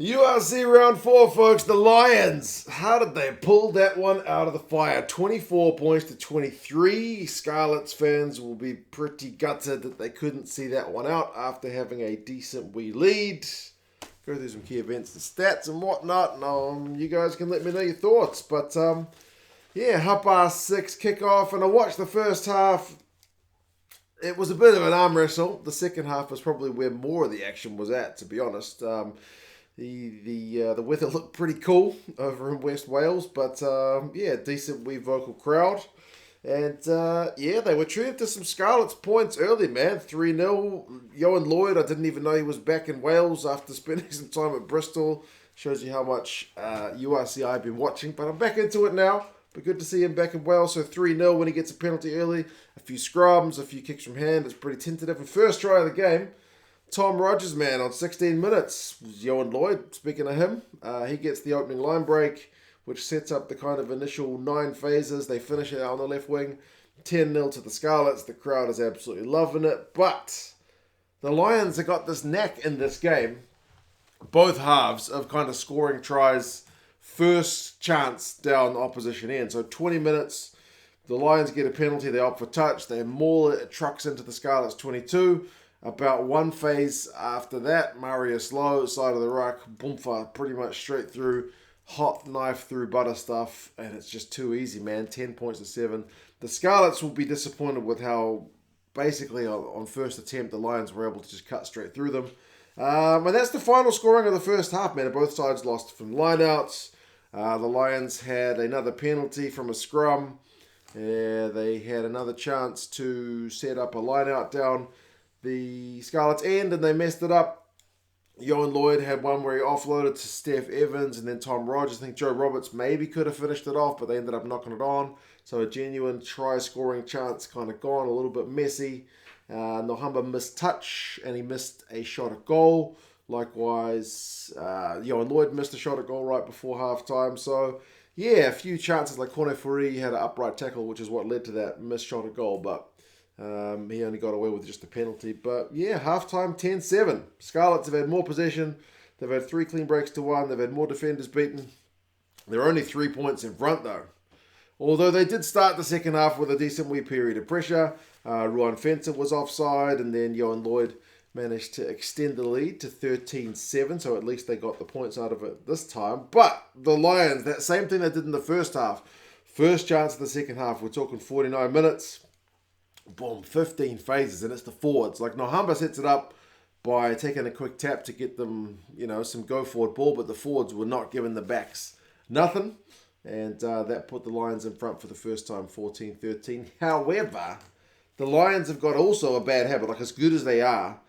URC round 4, folks. The Lions. How did they pull that one out of the fire? 24 points to 23. Scarlets fans will be pretty gutted that they couldn't see that one out after having a decent wee lead. Go through some key events, the stats and whatnot, and you guys can let me know your thoughts. But, 6:30 kickoff, and I watched the first half. It was a bit of an arm wrestle. The second half was probably where more of the action was at, to be honest. The weather looked pretty cool over in West Wales, but decent wee vocal crowd. And they were treated to some Scarlets points early, man. 3-0. Johan Lloyd, I didn't even know he was back in Wales after spending some time at Bristol. Shows you how much URC I've been watching, but I'm back into it now. But good to see him back in Wales. So 3-0 when he gets a penalty early. A few scrums, a few kicks from hand. It's pretty tentative. And first try of the game, Tom Rogers, man, on 16 minutes. Johan Lloyd, speaking of him, he gets the opening line break, which sets up the kind of initial 9 phases. They finish it out on the left wing. 10-0 to the Scarlets. The crowd is absolutely loving it. But the Lions have got this knack in this game, both halves, of kind of scoring tries first chance down the opposition end. So 20 minutes, the Lions get a penalty. They opt for touch. They maul it. It trucks into the Scarlets 22. About one phase after that, Marius Lowe, side of the ruck, boomfa, pretty much straight through, hot knife through butter stuff, and it's just too easy, man. 10 points to 7. The Scarlets will be disappointed with how, basically, on first attempt, the Lions were able to just cut straight through them. And that's the final scoring of the first half, man. Both sides lost from lineouts. The Lions had another penalty from a scrum. They had another chance to set up a lineout down the Scarlets end, and they messed it up. Johan Lloyd had one where he offloaded to Steph Evans and then Tom Rogers. I think Joe Roberts maybe could have finished it off, but they ended up knocking it on. So a genuine try-scoring chance kind of gone, a little bit messy. Nohamba missed touch, and he missed a shot at goal. Likewise, Johan Lloyd missed a shot at goal right before halftime. So, yeah, a few chances, like Kone Furi had an upright tackle, which is what led to that missed shot at goal, but he only got away with just a penalty. But yeah, halftime 10-7. Scarlets have had more possession. They've had 3 clean breaks to 1. They've had more defenders beaten. They're only 3 points in front though. Although they did start the second half with a decent wee period of pressure. Ruan Fenton was offside, and then Johan Lloyd managed to extend the lead to 13-7. So at least they got the points out of it this time. But the Lions, that same thing they did in the first half. First chance of the second half. We're talking 49 minutes. Boom, 15 phases, and it's the forwards. Like, Nohamba sets it up by taking a quick tap to get them, some go-forward ball, but the forwards were not giving the backs nothing, and that put the Lions in front for the first time, 14-13. However, the Lions have got also a bad habit, like as good as they are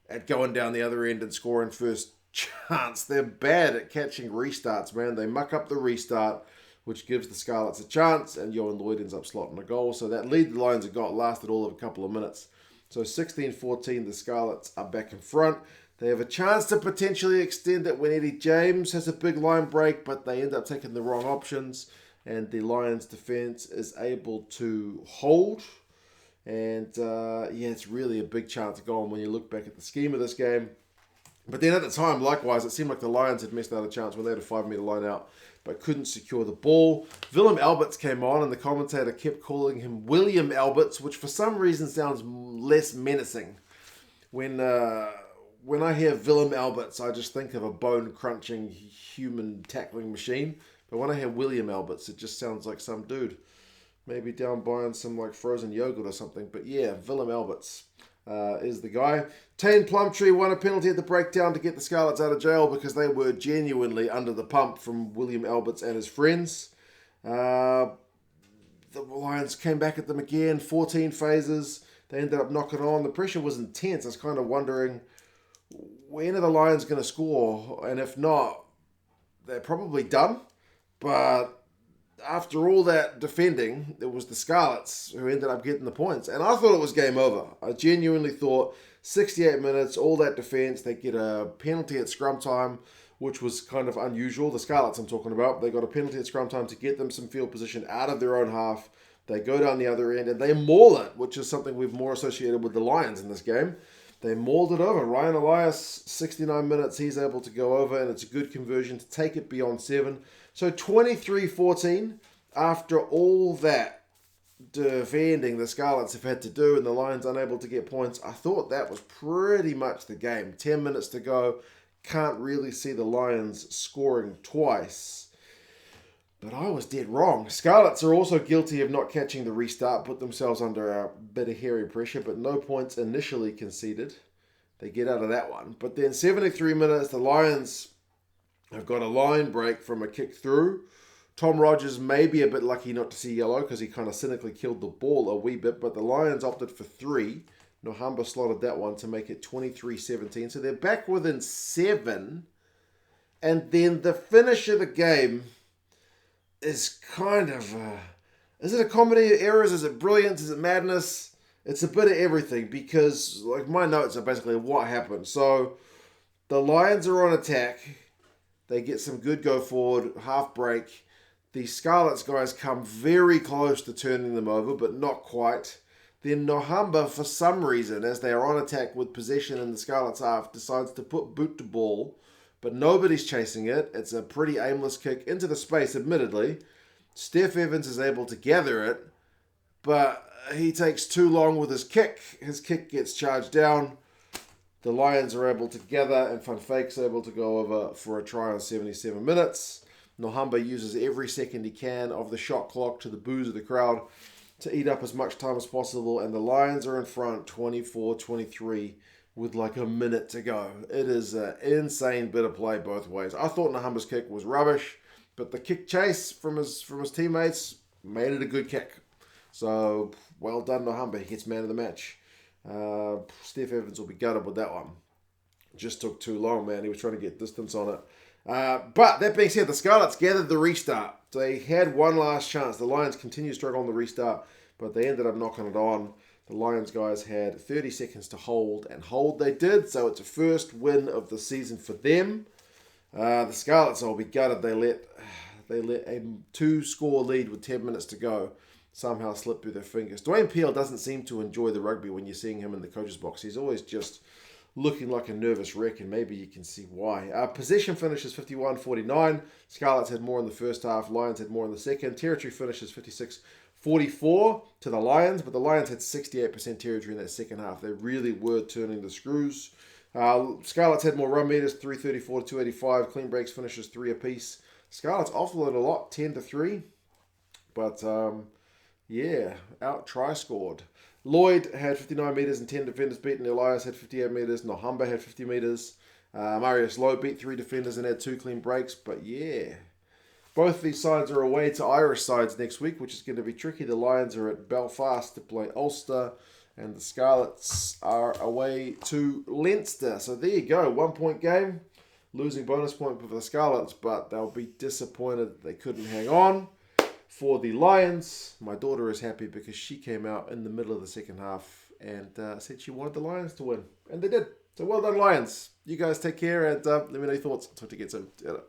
at going down the other end and scoring first chance, they're bad at catching restarts, man. They muck up the restart, which gives the Scarlets a chance, and Johan Lloyd ends up slotting a goal. So that lead the Lions have got lasted all of a couple of minutes. So 16-14, the Scarlets are back in front. They have a chance to potentially extend it when Eddie James has a big line break, but they end up taking the wrong options, and the Lions defense is able to hold. And it's really a big chance to go on when you look back at the scheme of this game. But then at the time, likewise, it seemed like the Lions had missed out a chance when they had a 5-metre line out, but couldn't secure the ball. Willem Alberts came on, and the commentator kept calling him William Alberts, which for some reason sounds less menacing. When I hear Willem Alberts, I just think of a bone-crunching human tackling machine. But when I hear William Alberts, it just sounds like some dude. Maybe down buying some like frozen yogurt or something. But yeah, Willem Alberts is the guy. Tane Plumtree won a penalty at the breakdown to get the Scarlets out of jail because they were genuinely under the pump from William Alberts and his friends. The Lions came back at them again, 14 phases. They ended up knocking on. The pressure was intense. I was kind of wondering, when are the Lions going to score? And if not, they're probably done. But after all that defending, it was the Scarlets who ended up getting the points. And I thought it was game over. I genuinely thought 68 minutes, all that defense, they get a penalty at scrum time, which was kind of unusual. The Scarlets I'm talking about, they got a penalty at scrum time to get them some field position out of their own half. They go down the other end and they maul it, which is something we've more associated with the Lions in this game. they mauled it over. Ryan Elias, 69 minutes, he's able to go over, and it's a good conversion to take it beyond 7. So 23-14, after all that defending the Scarlets have had to do and the Lions unable to get points, I thought that was pretty much the game. 10 minutes to go. Can't really see the Lions scoring twice. But I was dead wrong. Scarlets are also guilty of not catching the restart, put themselves under a bit of hairy pressure, but no points initially conceded. They get out of that one. But then 73 minutes, the Lions have got a line break from a kick through. Tom Rogers may be a bit lucky not to see yellow because he kind of cynically killed the ball a wee bit, but the Lions opted for 3. Nohamba slotted that one to make it 23-17. So they're back within 7. And then the finish of the game is kind of... is it a comedy of errors? Is it brilliance? Is it madness? It's a bit of everything because like my notes are basically what happened. So the Lions are on attack. They get some good go forward, half break. The Scarlets guys come very close to turning them over, but not quite. Then Nohamba, for some reason, as they are on attack with possession in the Scarlets half, decides to put boot to ball, but nobody's chasing it. It's a pretty aimless kick into the space, admittedly. Steph Evans is able to gather it, but he takes too long with his kick. His kick gets charged down. The Lions are able to gather, and Van Fake's able to go over for a try on 77 minutes. Nohamba uses every second he can of the shot clock to the boos of the crowd to eat up as much time as possible, and the Lions are in front 24-23 with like a minute to go. It is an insane bit of play both ways. I thought Nohamba's kick was rubbish, but the kick chase from his teammates made it a good kick. So, well done Nohamba. He gets man of the match. Steph Evans will be gutted with that one. Just took too long, man. He was trying to get distance on it. But that being said, the Scarlets gathered the restart. They had one last chance. The Lions continued to struggle on the restart, but they ended up knocking it on. The Lions guys had 30 seconds to hold, and hold they did. So it's a first win of the season for them. The Scarlets will be gutted. They let a 2-score lead with 10 minutes to go somehow slip through their fingers. Dwayne Peel doesn't seem to enjoy the rugby when you're seeing him in the coach's box. He's always just looking like a nervous wreck, and maybe you can see why. Possession finishes 51-49. Scarlets had more in the first half. Lions had more in the second. Territory finishes 56-44 to the Lions, but the Lions had 68% territory in that second half. They really were turning the screws. Scarlets had more run meters, 334-285. Clean breaks finishes 3 apiece. Scarlets offloaded a lot, 10-3. But, out try scored. Lloyd had 59 metres and 10 defenders beaten. Elias had 58 metres. Nohamba had 50 metres. Marius Lowe beat 3 defenders and had 2 clean breaks. But both these sides are away to Irish sides next week, which is going to be tricky. The Lions are at Belfast to play Ulster, and the Scarlets are away to Leinster. So there you go, 1-point game. Losing bonus point for the Scarlets, but they'll be disappointed that they couldn't hang on. For the Lions, my daughter is happy because she came out in the middle of the second half and said she wanted the Lions to win. And they did. So well done, Lions. You guys take care and let me know your thoughts. Talk to you again soon.